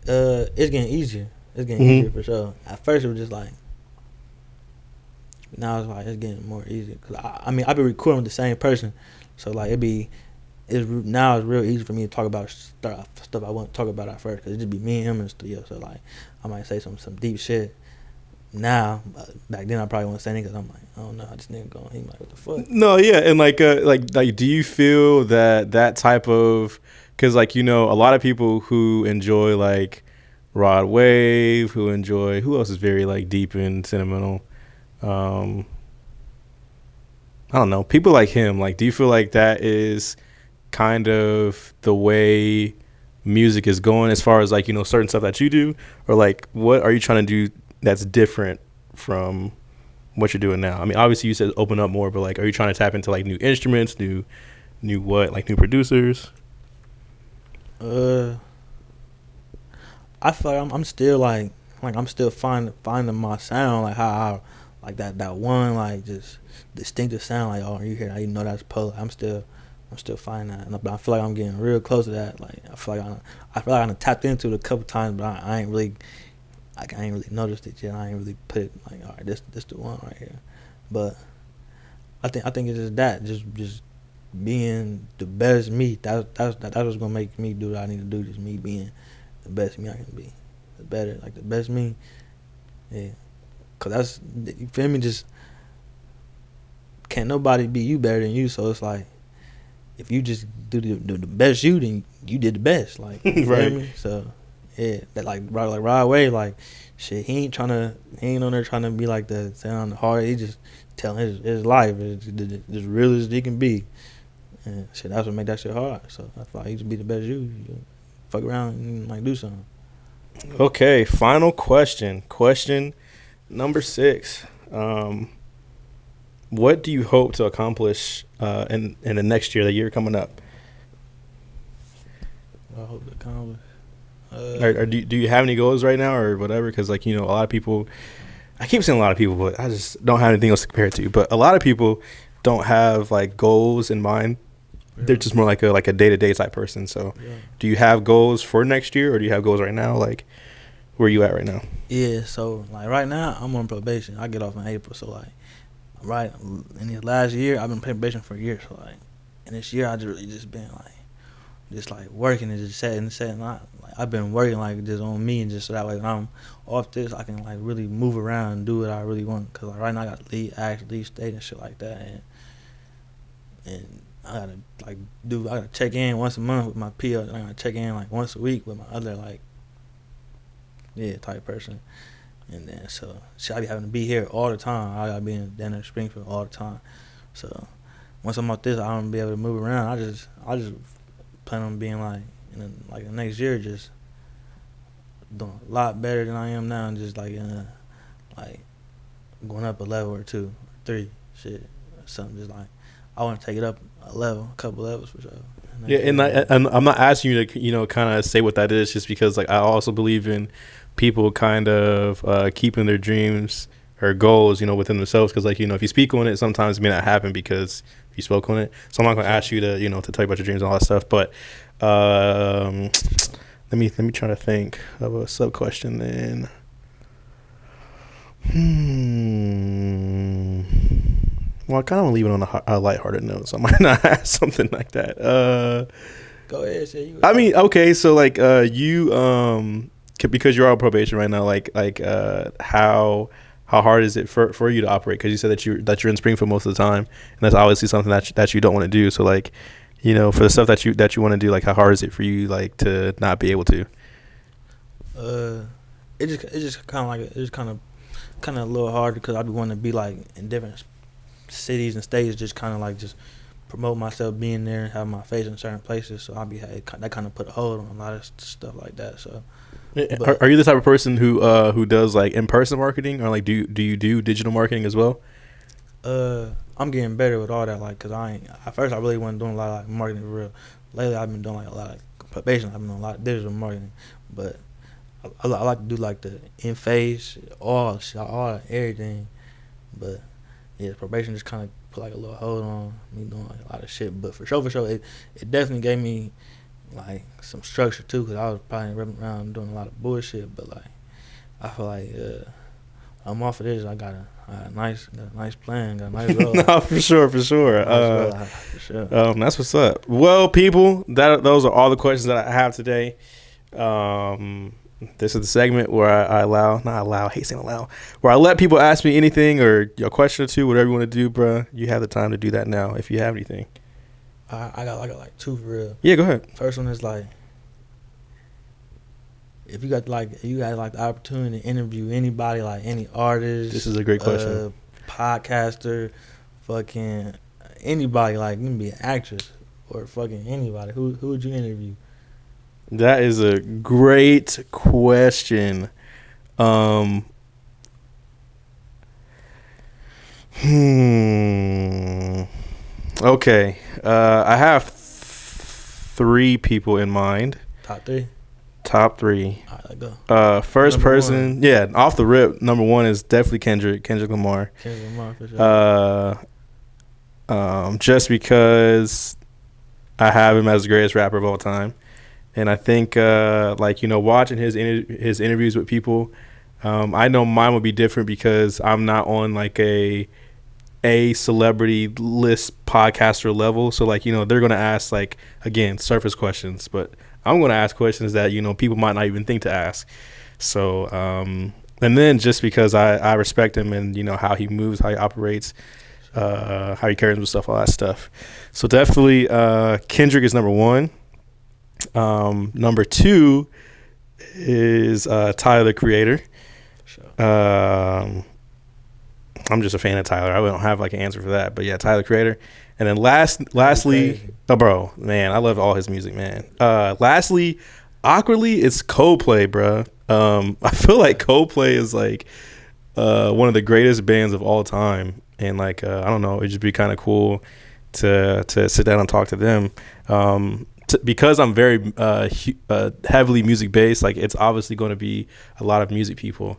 It's getting easier. It's getting easier for sure. At first it was just like, now it's like it's getting more easier. Cause I mean I've been recording with the same person, so like now it's real easy for me to talk about stuff I want to talk about at first. Cause it just be me and him in the studio. So like I might say some deep shit. Now, back then I probably wouldn't say anything because I'm like, I don't know how this nigga going. He like, what the fuck? No, yeah, and like do you feel that type of, because like, you know, a lot of people who enjoy like Rod Wave, who else is very like deep and sentimental, I don't know, people like him, like, do you feel like that is kind of the way music is going as far as like, you know, certain stuff that you do, or like what are you trying to do that's different from what you're doing now? I mean, obviously you said open up more, but like, are you trying to tap into like new instruments, new what, like new producers? I feel like I'm still like I'm still finding my sound, like how I like that one like just distinctive sound, like, oh, you hear that, you know that's polo. I'm still finding that, but I feel like I'm getting real close to that. Like I feel like I tapped into it a couple times, but I ain't really noticed it yet. I ain't really put it like, all right, this the one right here. But I think it's just being the best me. That's what's gonna make me do what I need to do. Just me being the best me I can be, the best me. Yeah, cause that's, you feel me. Just can't nobody be you better than you. So it's like, if you just do the best you, then you did the best. Like, you right. feel me? So yeah, that like Rod Wave, like shit. He ain't on there trying to be like the sound hard. He just telling his life as real as he can be. And shit, that's what make that shit hard. So I feel like you just be the best you fuck around and like do something. Okay, final question. Question number 6. What do you hope to accomplish in the next year, the year coming up? I hope to accomplish. Or do you have any goals right now or whatever? Because like, you know, a lot of people, I keep saying a lot of people, but I just don't have anything else to compare it to. But a lot of people don't have like goals in mind They're just more like a day-to-day type person. So Yeah. do you have goals for next year, or do you have goals right now? Like, where are you at right now? Yeah, so like right now I'm on probation. I get off in April, so like right in this last year I've been probation for a year. So like in this year I just really just been like working and just setting. Like I've been working like just on me, and just so that way when I'm off this I can like really move around and do what I really want. Cause like right now I got to leave state and shit like that, and I gotta check in once a month with my PO. I gotta check in like once a week with my other like type person. And then so I be having to be here all the time. I gotta be in Denver, Springfield all the time. So once I'm out this, I don't be able to move around. I just plan on being like the next year, just doing a lot better than I am now, and just like going up a level or two, or three, shit, or something. Just like I want to take it up a couple levels for sure. Yeah, and I'm not asking you to kind of say what that is, just because like I also believe in people kind of keeping their dreams or goals within themselves, because like if you speak on it, sometimes it may not happen because you spoke on it. So I'm not going to ask you to to tell you about your dreams and all that stuff, but let me try to think of a sub question then. Well, I kind of want to leave it on a lighthearted note, so I might not ask something like that. Go ahead, say you. I mean, okay, so like you because you're on probation right now, like how hard is it for you to operate? Because you said that you're in Springfield most of the time, and that's obviously something that you don't want to do. So like for the stuff that you want to do, like how hard is it for you like to not be able to? It just kind of a little hard, because I be wanting to be like in different cities and states, just kind of like just promote myself being there and have my face in certain places. So that kind of put a hold on a lot of stuff like that. So. Are you the type of person who does like in-person marketing, or like do you do digital marketing as well? I'm getting better with all that, like, cause at first I really wasn't doing a lot of like marketing for real. Lately I've been doing like a lot of probation. I've been doing a lot of digital marketing, but I like to do like the in-face, all everything. But yeah, probation just kind of put like a little hold on me doing like a lot of shit. But for sure, it definitely gave me like some structure too, because I was probably running around doing a lot of bullshit. But like I feel like I'm off of this. I got a nice plan, got a nice road. No, for sure. For sure. That's what's up. Well, people, those are all the questions that I have today. This is the segment where I hate saying allow, where I let people ask me anything or a question or two, whatever you want to do, bruh. You have the time to do that now if you have anything. I got like two for real. Yeah, go ahead. First one is like, if you got like the opportunity to interview anybody, like any artist. This is a great question. Podcaster, fucking anybody, like you can be an actress or fucking anybody. Who would you interview? That is a great question. Okay. I have 3 people in mind. Top 3. Top 3. All right, let's go. First Number person, one. yeah, off the rip. Number 1 is definitely Kendrick Lamar. Kendrick Lamar for sure. Just because I have him as the greatest rapper of all time, and I think watching his interviews with people, I know mine would be different because I'm not on like a celebrity list podcaster level. So like they're gonna ask like, again, surface questions, but I'm gonna ask questions that people might not even think to ask. So and then just because I respect him and how he moves, how he operates, how he carries himself, all that stuff. So definitely Kendrick is number 1. Number 2 is Tyler, the Creator. Sure. I'm just a fan of Tyler. I don't have like an answer for that, but yeah, Tyler, Creator. And then lastly, bro, man, I love all his music, man. Lastly, awkwardly, it's Coldplay, bro. I feel like Coldplay is like one of the greatest bands of all time, and like I don't know, it'd just be kind of cool to sit down and talk to them. Because I'm very heavily music based, like it's obviously going to be a lot of music people.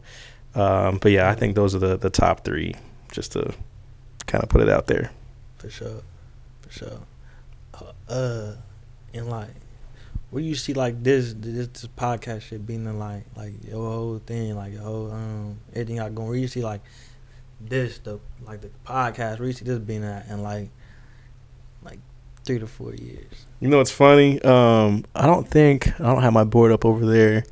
But yeah, I think those are the top 3, just to kind of put it out there. For sure. And like, where you see like this podcast shit being in like your whole thing, like your whole everything I going. Where you see like this the podcast, where you see this being at in like 3 to 4 years. You know, it's funny. I don't have my board up over there,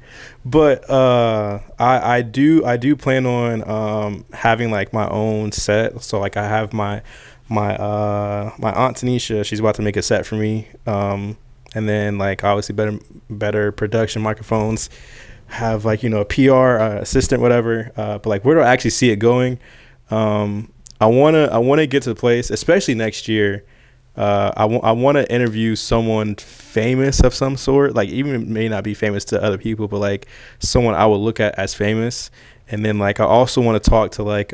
but I do plan on having like my own set. So like I have my aunt Tanisha. She's about to make a set for me. And then like obviously better production microphones. Have like, you know, a PR assistant, whatever. But like where do I actually see it going? I wanna get to the place, especially next year. I want to interview someone famous of some sort, like even it may not be famous to other people, but like someone I would look at as famous. And then like I also want to talk to like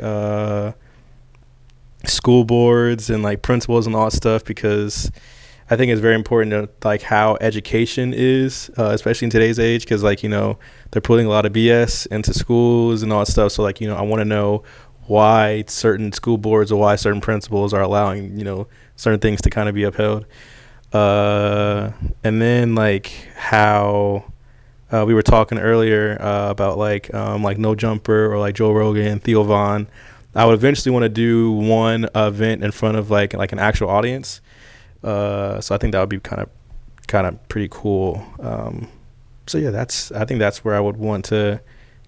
school boards and like principals and all that stuff, because I think it's very important to like how education is, especially in today's age, because like, you know, they're putting a lot of BS into schools and all that stuff. So like, you know, I want to know why certain school boards or why certain principals are allowing, you know, certain things to kind of be upheld. And then like how we were talking earlier about like No Jumper or like Joe Rogan, Theo Von. I would eventually want to do one event in front of like an actual audience. So I think that would be kind of pretty cool. So yeah, I think that's where I would want to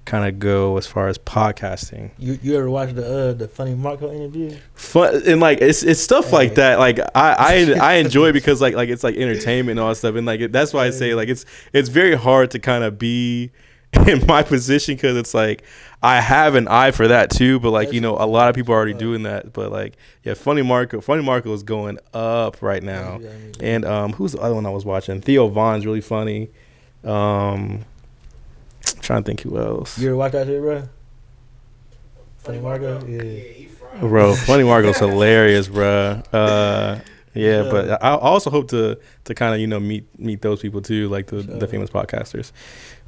kind of go as far as podcasting. You ever watch the Funny Marco interview? Fun, and like it's stuff like that. Like I enjoy it because like it's like entertainment and all that stuff, and like that's why I say like it's very hard to kind of be in my position, because it's like I have an eye for that too, but like, you know, a lot of people are already doing that. But like, yeah, Funny Marco is going up right now. And who's the other one I was watching? Theo Von's really funny. Trying to think who else. You ever watch that shit, bro? Funny Marco? Yeah. Bro, Funny Marco's hilarious, bro. Yeah, but I also hope to kind of, you know, meet those people too, like the famous podcasters.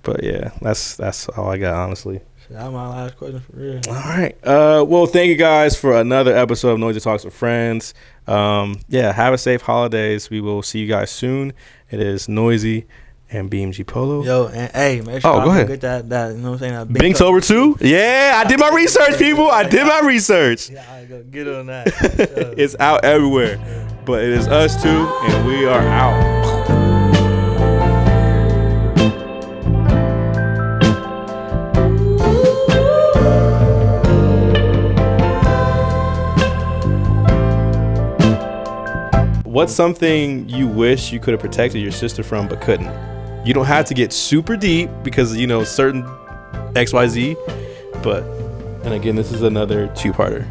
But yeah, that's all I got, honestly. That's my last question for real. All right. Well, thank you guys for another episode of Noiz.I Talks with Friends. Yeah, have a safe holidays. We will see you guys soon. It is Noiz.I and BMG Polo. Yo, and hey, make sure go ahead. Get that, you know what I'm saying? That Binktober 2? Yeah, I did my research, people. I did my research. Yeah, I go get on that. It's out everywhere. But it is us two, and we are out. What's something you wish you could have protected your sister from but couldn't? You don't have to get super deep because, you know, certain XYZ, but, and again, this is another two-parter.